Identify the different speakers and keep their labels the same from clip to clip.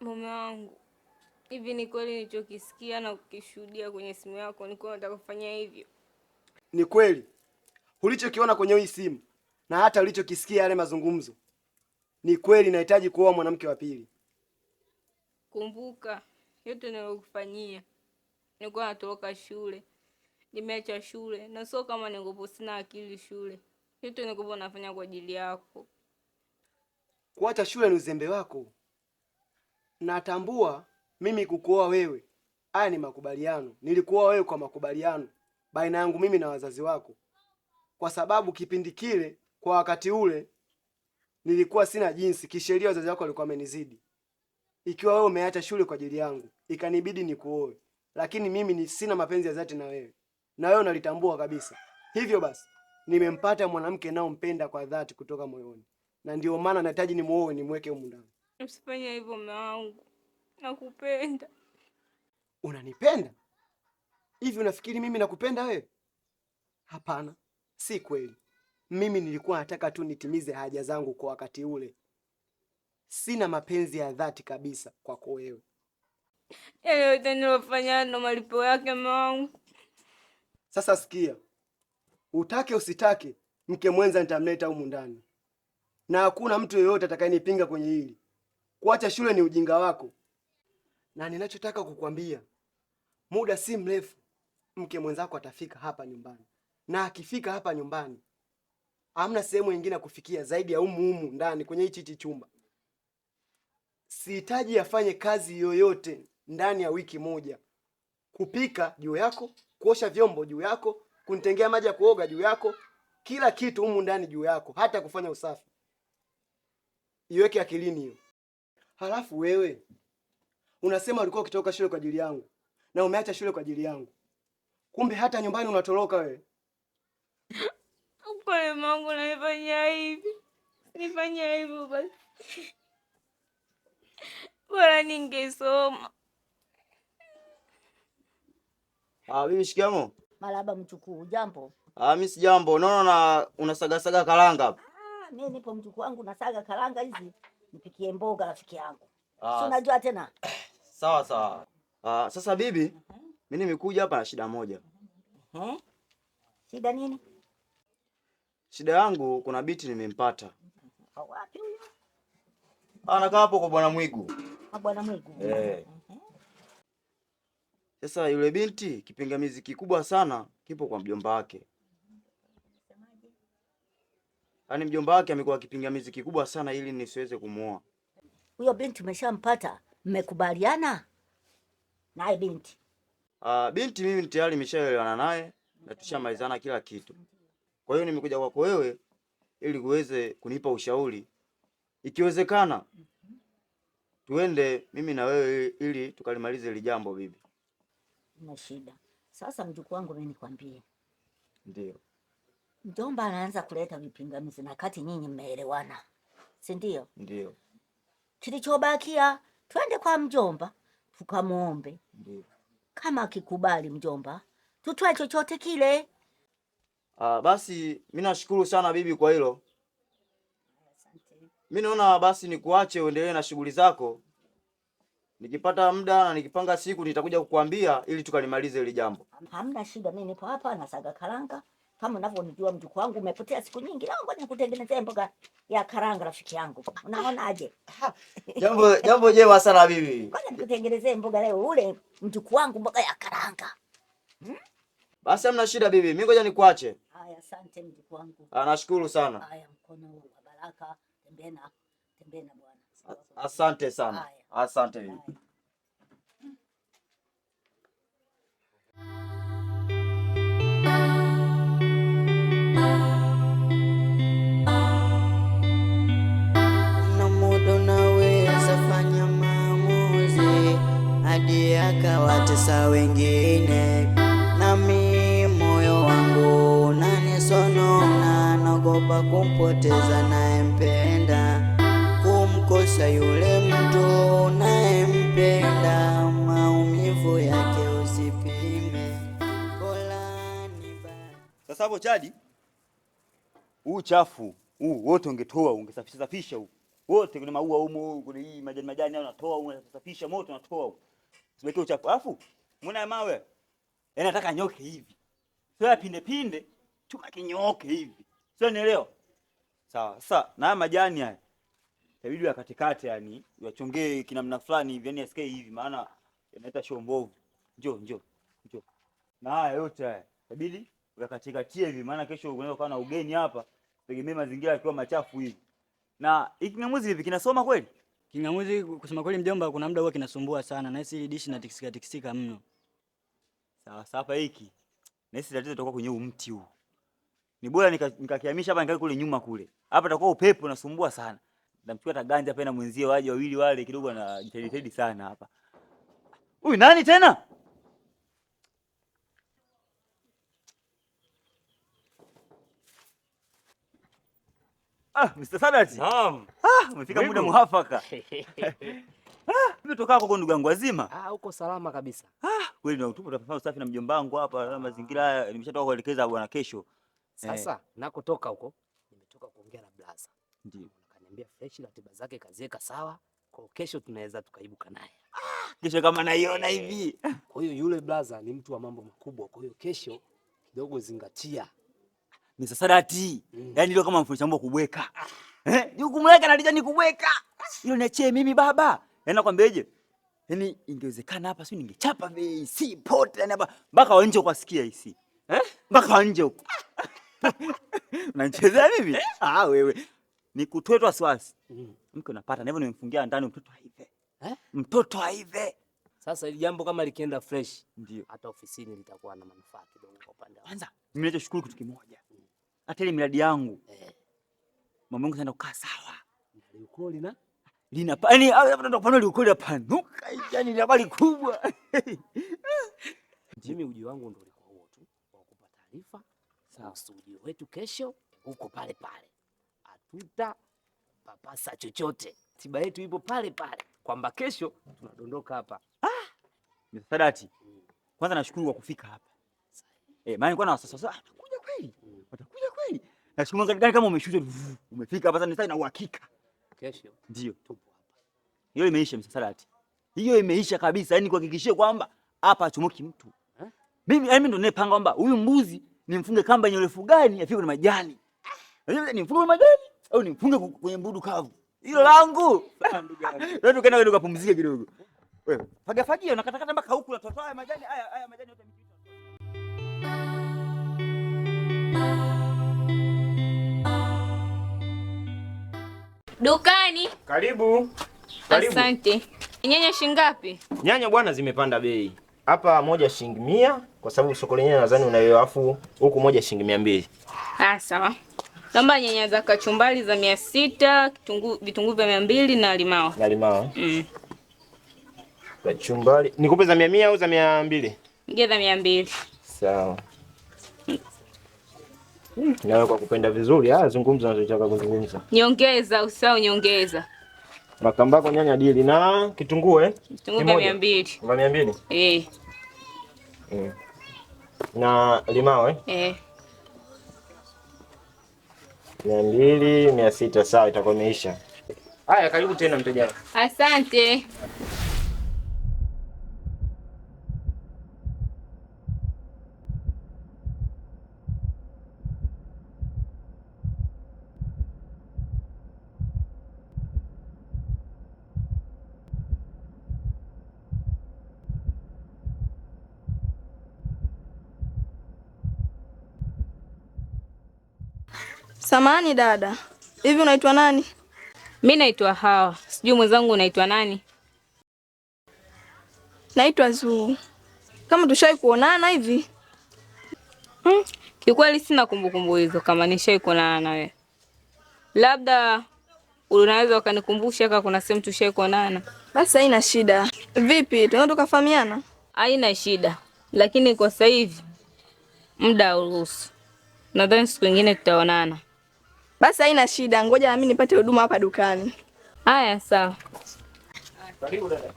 Speaker 1: Mume wangu, hivi ni kweli nilichokisikia na kukishuhudia kwenye simu yako ni kweli unataka kufanya hivyo?
Speaker 2: Ni kweli. Ulichokiona kwenye hii simu na hata ulichokisikia yale mazungumzo. Ni kweli nahitaji kuoa mwanamke wa pili.
Speaker 1: Kumbuka, yote nilokufanyia. Nilikuwa natoroka shule. Nimeacha shule na sio kama ningekuwa sina akili shule. Yote nilikuwa nafanya kwa ajili yako.
Speaker 2: Kuacha shule ni uzembe wako. Natambua mimi kukuoa wewe. Haya ni makubaliano. Nilikuoa wewe kwa makubaliano baina yangu mimi na wazazi wako. Kwa sababu kipindi kile kwa wakati ule nilikuwa sina jinsi, kisheria wazazi wako walikuwa wamenizidi. Ikiwa wewe umeacha shule kwa ajili yangu, ikanibidi nikuoe. Lakini mimi sina mapenzi ya dhati na wewe. Na wewe unalitambua kabisa. Hivyo basi, nimempata mwanamke naompenda kwa dhati kutoka moyoni. Na ndio maana nahitaji nimuoe nimweke humu ndani.
Speaker 1: Usifanye hivyo mume wangu. Nakupenda.
Speaker 2: Unanipenda? Hivi unafikiri mimi nakupenda wewe? Hapana, si kweli. Mimi nilikuwa nataka tu nitimize haja zangu kwa wakati ule. Sina mapenzi ya dhati kabisa kwako wewe.
Speaker 1: Yale yote nilofanya ndo malipo yake mume wangu.
Speaker 2: Sasa sikia. Utake usitake, mke mwenza nitamleta humu ndani. Na hakuna mtu yeyote atakayenipinga kwenye hili. Kuacha shule ni ujinga wako. Na ninachotaka kukwambia, muda si mrefu mke mwenzako atafika hapa nyumbani. Na akifika hapa nyumbani, hamna sehemu nyingine ya kufikia zaidi ya humu ndani kwenye hichi chumba. Sihitaji afanye kazi yoyote ndani ya wiki moja. Kupika juu yako, kuosha vyombo juu yako, kunitengea maji ya kuoga juu yako, kila kitu humu ndani juu yako, hata kufanya usafi. Iweke akilini hiyo. Halafu wewe unasema ulikuwa ukitoka shule kwa ajili yangu na umeacha shule kwa ajili yangu. Kumbe hata nyumbani unatoroka wewe.
Speaker 1: Kwa Mungu nifanyia hivi. Nifanyia hivyo basi. Bora ningesoma.
Speaker 3: Bibi shikamo.
Speaker 4: Marahaba mchukuu, jambo?
Speaker 3: Mimi si jambo. Unaona unasaga karanga hapa.
Speaker 4: Mimi nipo mchukuu wangu nasaga karanga hizi. Nipikie mboga rafiki yangu. Si unajua tena?
Speaker 3: Sawa. Sasa bibi, mimi nimekuja hapa na shida moja.
Speaker 4: Shida nini?
Speaker 3: Shida yangu kuna binti nimempata.
Speaker 4: Wapi huyo?
Speaker 3: Anakaa hapo kwa Bwana Mwigu.
Speaker 4: Bwana Mwigu.
Speaker 3: Sasa yule binti kipingamizi kikubwa sana kipo kwa mjomba wake. Yaani mjomba wake amekuwa kipingamizi kikubwa sana ili nisiweze kumuoa.
Speaker 4: Huyo binti umeshampata? Mmekubaliana naye binti?
Speaker 3: Binti mimi tayari nimeshaelewana naye na tushamalizana kila kitu. Kwa hiyo nimekuja kwako wewe ili uweze kunipa ushauri. Ikiwezekana tuende mimi na wewe ili tukalimalize hili jambo bibi.
Speaker 4: Una shida. Sasa mjukuu wangu mimi nikwambie.
Speaker 3: Ndio.
Speaker 4: Mjomba anaanza kuleta vipingamizi na kati nyinyi mmeelewana. Si ndio?
Speaker 3: Ndio.
Speaker 4: Kilichobakia twende kwa mjomba tukamuombe.
Speaker 3: Ndio.
Speaker 4: Kama akikubali mjomba, tutoe chochote kile.
Speaker 3: Basi mimi nashukuru sana bibi kwa hilo.
Speaker 4: Asante.
Speaker 3: Mimi naona basi nikuache uendelee na shughuli zako. Nikipata muda na nikipanga siku nitakuja kukuambia ili tukalimalize hili jambo.
Speaker 4: Hamna shida, mimi nipo hapa nasaga karanga. Kama unavyonijua mjukuu wangu umepotea siku nyingi. Leo ngoja nikutengenezee mboga ya karanga rafiki yangu. Unaonaje?
Speaker 3: Jambo jema sana bibi.
Speaker 4: Ngoja nikutengenezee mboga leo ule mjukuu wangu mboga ya karanga.
Speaker 3: Basi hamna shida bibi. Mimi ngoja nikuache.
Speaker 4: Haya, asante mjukuu wangu.
Speaker 3: Nashukuru sana.
Speaker 4: Haya, mkono wa baraka. Tembea na bwana.
Speaker 3: Asante sana. Asante bibi.
Speaker 5: Hadi akawatesa wengine, nami moyo kwa kumpoteza nayempenda, kumkosa yule mtu unayempenda, maumivu yake usipime, bora nibaki.
Speaker 3: Sasa hapo Chadi, huu chafu huu wote ungetoa, ungesafisha huu wote, kuna maua humo, kuna hii majani hao unatoa, unasafisha moto unatoa, usiweke uchafu. Alafu mbona mawe nataka nyoke hivi, sio pinde chuma kinyoke hivi, sio nielewa sawa. Sasa na majani haya inabidi ya katikati, yani uyachongee kinamna fulani hivi, yani asikie hivi, maana yanaleta show mbovu. Njoo na haya yote haya inabidi uyakatikatie hivi, maana kesho unaweza kuwa na ugeni hapa, tegemea mazingira yakiwa machafu hivi. Na hiki kingamuzi hivi kinasoma kweli?
Speaker 6: Kingamuzi kusema kweli mjomba, kuna muda huwa kinasumbua sana, na hisi dishi na tikisika mno.
Speaker 3: Sawa hapa hiki. Na hisi tatizo litakuwa kwenye huu mti huu. Ni bora nikakihamisha hapa nikae kule nyuma kule. Hapa itakuwa upepo unasumbua sana. Nitamchukua hata ganja hapa na mwenzie waje wawili wale kidogo na jitahidi sana hapa. Huyu nani tena? Mr. Sadat.
Speaker 7: Naam.
Speaker 3: Umefika muda muafaka. Umetoka huko ndugu yangu wazima?
Speaker 7: Uko salama kabisa.
Speaker 3: Kweli na utupo tutafanya usafi na mjomba wangu hapa na mazingira haya nimeshatoka kuelekeza bwana kesho.
Speaker 7: Sasa nakotoka huko nimetoka kuongea na blaza.
Speaker 3: Ndio.
Speaker 7: Akaniambia fresh ratiba zake kaziweka sawa. Kwa kesho tunaweza tukaibuka naye.
Speaker 3: Kesho kama naiona hivi.
Speaker 7: Kwa hiyo yule blaza ni mtu wa mambo makubwa. Kwa hiyo kesho kidogo zingatia.
Speaker 3: Ni sasa dati. Yaani ndio kama mfundisha mambo kubweka. Jukumu lake analija ni kubweka. Hilo niachie mimi baba. Yaani nakwambiaje? Yaani ingewezekana hapa sio ningechapa VC pote yani hapa mpaka wanje ukasikia hisi. Mpaka wanje huko. Unanichezea mimi? Wewe. Nikutoe tu wasiwasi. Mke unapata na hivyo nimemfungia ndani mtoto aive. Mtoto aive.
Speaker 7: Sasa ili jambo kama likienda fresh,
Speaker 3: ndio
Speaker 7: hata ofisini litakuwa na manufaa kidogo kwa upande wangu.
Speaker 3: Kwanza mimi nachoshukuru kitu kimoja. Hata ile miradi yangu. Mambo yangu sana kukaa sawa.
Speaker 7: Liukoli na
Speaker 3: yaani hapo ndo paneli liukoli panuka. Yaani ni habari kubwa.
Speaker 7: Mimi uji wangu ndio ulikuwa huo tu. Kwa kukupa taarifa. Sawa, studio wetu kesho huko pale. Hatuta papasa chochote. Tiba yetu ipo pale. Kwamba kesho tunadondoka hapa.
Speaker 3: Mr. Sadati. Kwanza nashukuru kwa kufika hapa. Maana nilikuwa na wasiwasi. Atakuja kweli? Atakuja kweli? Nashukuru gani kama umeshuja umefika hapa sasa na uhakika.
Speaker 7: Kesho
Speaker 3: ndio tupo hapa. Hiyo imeisha Mr. Sadati. Hiyo imeisha kabisa. Yaani kuhakikishia kwamba hapa achomoki mtu. Mimi ndo ninepanga kwamba huyu mbuzi nimfunge kamba yenye urefu gani afike kwenye majani. Nimfunge kwenye majani au nimfunge kwenye mbudu kavu. Hilo langu. Ndugu yangu. Wewe tukaenda kidogo kupumzika kidogo. Wewe, fagia unakatakata mpaka huku unatoa haya majani yote mkiita.
Speaker 1: Dukani.
Speaker 8: Karibu.
Speaker 1: Asante. Nyanya shingapi?
Speaker 8: Nyanya bwana zimepanda bei. Hapa moja shilingi 100 kwa sababu soko lenyewe nadhani unaelewa, afu huku moja shilingi 200.
Speaker 1: Sawa. Naomba nyanya za kachumbari za 600, vitunguu vya 200 na limao.
Speaker 8: Na limao. Kachumbari. Nikupe za 100 au za 200?
Speaker 1: Nige za 200.
Speaker 8: Sawa. Nawe kwa kupenda vizuri, zungumza unachotaka kuzungumza.
Speaker 1: Nyongeza, usahau nyongeza.
Speaker 8: Makambako nyanya dili na kitunguu
Speaker 1: Kitunguu vya 200.
Speaker 8: Vya 200? Na limao
Speaker 1: 200,
Speaker 8: 600, sawa, itakuwa imeisha. Haya, karibu tena mteja wangu.
Speaker 1: Asante.
Speaker 9: Samahani dada, hivi unaitwa nani?
Speaker 1: Mimi naitwa Hawa. Sijui mwenzangu unaitwa nani?
Speaker 9: Naitwa Zuu. Kama tushai kuonana hivi?
Speaker 1: Kiukweli sina kumbukumbu hizo kama nishai kuonana na wewe. Labda unaweza ukanikumbusha kama kuna sehemu tushai kuonana.
Speaker 9: Basi haina shida. Vipi, tunaweza tukafahamiana?
Speaker 1: Haina shida. Lakini kwa sasa hivi muda hauruhusu. Nadhani siku nyingine tutaonana.
Speaker 9: Basi haina shida, ngoja na mimi nipate huduma hapa dukani.
Speaker 1: Haya, sawa.
Speaker 8: Karibu dada.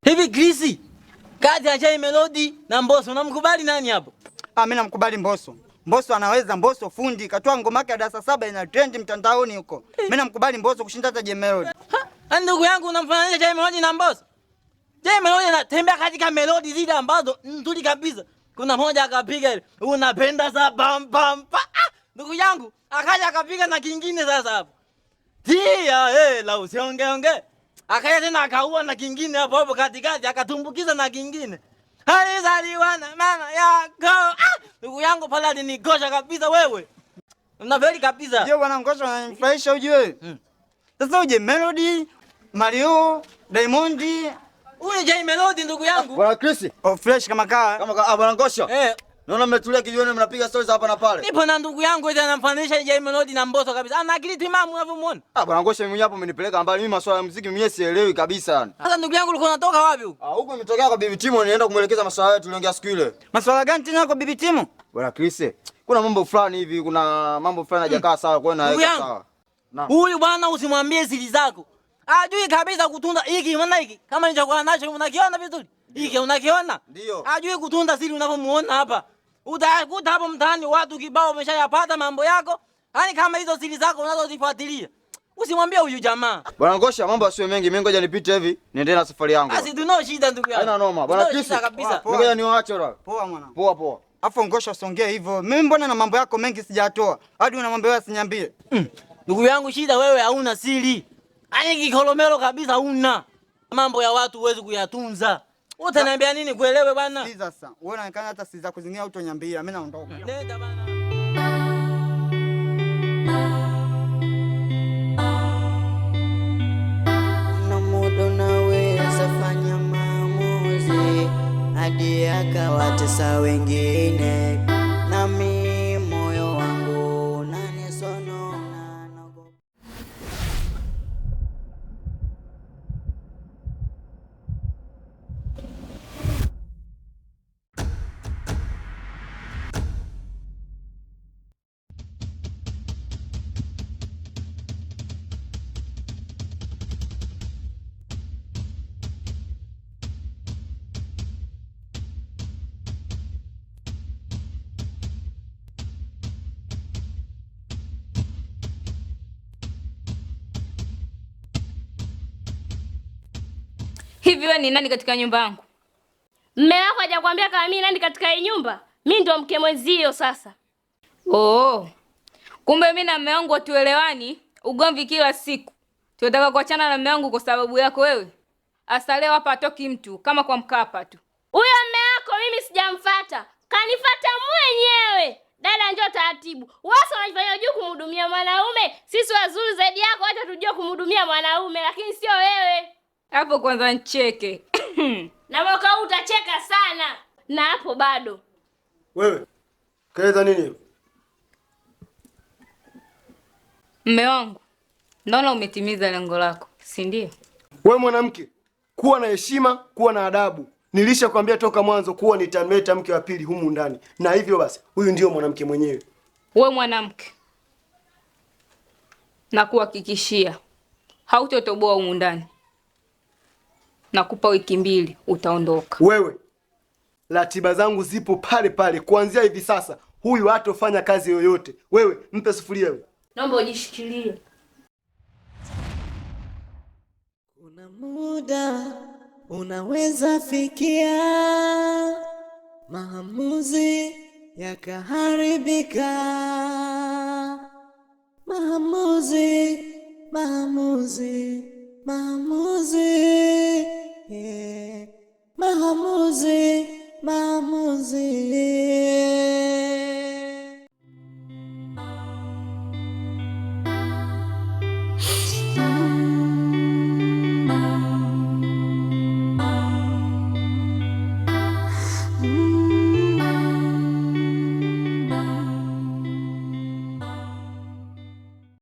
Speaker 6: Hivi Chris, kati ya Jay Melody na Mbosso unamkubali nani hapo?
Speaker 10: Mimi namkubali Mbosso. Mbosso anaweza, Mbosso fundi, katoa ngoma yake ya darasa 7 ina trend mtandaoni huko. Mimi namkubali Mbosso kushinda hata Jay Melody.
Speaker 6: Ndugu yangu unamfananisha Jay Melody na Mbosso? Jay Melody anatembea katika melody zile ambazo nzuri kabisa. Kuna moja akapiga ile, unapenda za bam bam pa. Ndugu yangu akaja akapiga na kingine sasa hapo. Tia la usiongeonge. Akaja tena akaua na kingine hapo hapo katikati akatumbukiza na kingine. Alizaliwa na mama yako. Ndugu yangu pale alinigosha kabisa wewe. Unaveli kabisa.
Speaker 10: Ndio bwana ngosha unanifurahisha ujue. Sasa uje Melody, Mario, Diamond.
Speaker 6: Uje Jay Melody ndugu yangu.
Speaker 3: Bwana Chris.
Speaker 10: Oh, fresh kama kaa.
Speaker 3: Kama bwana ngosha. Naona mmetulia kijioni mnapiga stories hapa na pale.
Speaker 6: Nipo na ndugu yangu eti anamfananisha Jay Melody na Mbosso kabisa. Ana akili timamu unavyomuona.
Speaker 3: Bwana ngosha mimi hapo umenipeleka mbali. Mimi masuala ya muziki mwenyewe sielewi kabisa yani.
Speaker 6: Sasa ndugu yangu ulikuwa unatoka wapi huko?
Speaker 3: Huko nimetokea kwa Bibi Timo nienda kumuelekeza masuala yetu tuliongea siku ile.
Speaker 10: Masuala gani tena kwa Bibi Timo?
Speaker 3: Bwana Chris, kuna mambo fulani hivi, kuna mambo fulani hajakaa sawa kwa hiyo naweka sawa.
Speaker 6: Huyu bwana usimwambie siri zako. Ajui kabisa kutunda hiki maana hiki. Kama nilichokuwa nacho unakiona vizuri. Hiki unakiona?
Speaker 3: Ndio.
Speaker 6: Ajui kutunda siri unavyomuona hapa. Utakuta hapo mtaani watu kibao wameshayapata mambo yako. Yaani kama hizo siri zako unazozifuatilia. Usimwambie huyu jamaa.
Speaker 3: Bwana ngosha mambo asiwe mengi, mimi ngoja nipite hivi niendelee na safari yangu.
Speaker 6: Basi tunao shida ndugu yangu.
Speaker 3: Haina noma. Bwana Chris
Speaker 6: kabisa.
Speaker 3: Ngoja niwaache bwana.
Speaker 10: Poa mwana.
Speaker 3: Poa.
Speaker 10: Afu ngosha usongee hivyo. Mimi mbona na mambo yako mengi sijatoa. Hadi una mambo yako sinyambie.
Speaker 6: Ndugu yangu shida wewe hauna siri. Yaani kikolomelo kabisa huna. Mambo ya watu huwezi kuyatunza. Utaniambia nini kuelewe bwana?
Speaker 10: Sikiza sasa. Wewe unaonekana hata siri zako zingine utonyambia. Mimi naondoka.
Speaker 6: Nenda bana.
Speaker 5: Kuna muda unaweza fanya maamuzi hadi akawatesa wengine, nami moyo wangu unanisonona.
Speaker 1: Hivi wewe ni nani katika nyumba yangu?
Speaker 11: Mume wako hajakwambia kama mimi nani katika hii nyumba? Mimi ndo mke mwenzio sasa.
Speaker 1: Oh. Kumbe mimi na mume wangu hatuelewani, ugomvi kila siku. Tunataka kuachana na mume wangu kwa sababu yako wewe. Asa leo hapa atoki mtu kama kwa Mkapa tu.
Speaker 11: Huyo mume wako mimi sijamfuata. Kanifuata mwenyewe. Dada njoo taratibu. Wasa wanajifanya juu kumhudumia mwanaume. Sisi wazuri zaidi yako hata tujue kumhudumia mwanaume lakini sio wewe.
Speaker 1: Hapo kwanza nicheke.
Speaker 11: Na mwaka huu utacheka sana. Na hapo bado.
Speaker 2: Wewe, kaeza nini?
Speaker 1: Mume wangu, naona umetimiza lengo lako, si ndio?
Speaker 2: Wewe mwanamke, kuwa na heshima, kuwa na adabu. Nilishakwambia toka mwanzo kuwa nitamleta mke wa pili humu ndani. Na hivyo basi, huyu ndio mwanamke mwenyewe.
Speaker 1: Wewe mwanamke, nakuhakikishia hautotoboa humu ndani. Nakupa wiki 2 utaondoka.
Speaker 2: Wewe, ratiba zangu zipo pale pale. Kuanzia hivi sasa, huyu hatofanya kazi yoyote. Wewe, mpe sufuria wewe.
Speaker 11: Naomba ujishikilie.
Speaker 5: Kuna muda unaweza fikia maamuzi yakaharibika. Maamuzi maamuzi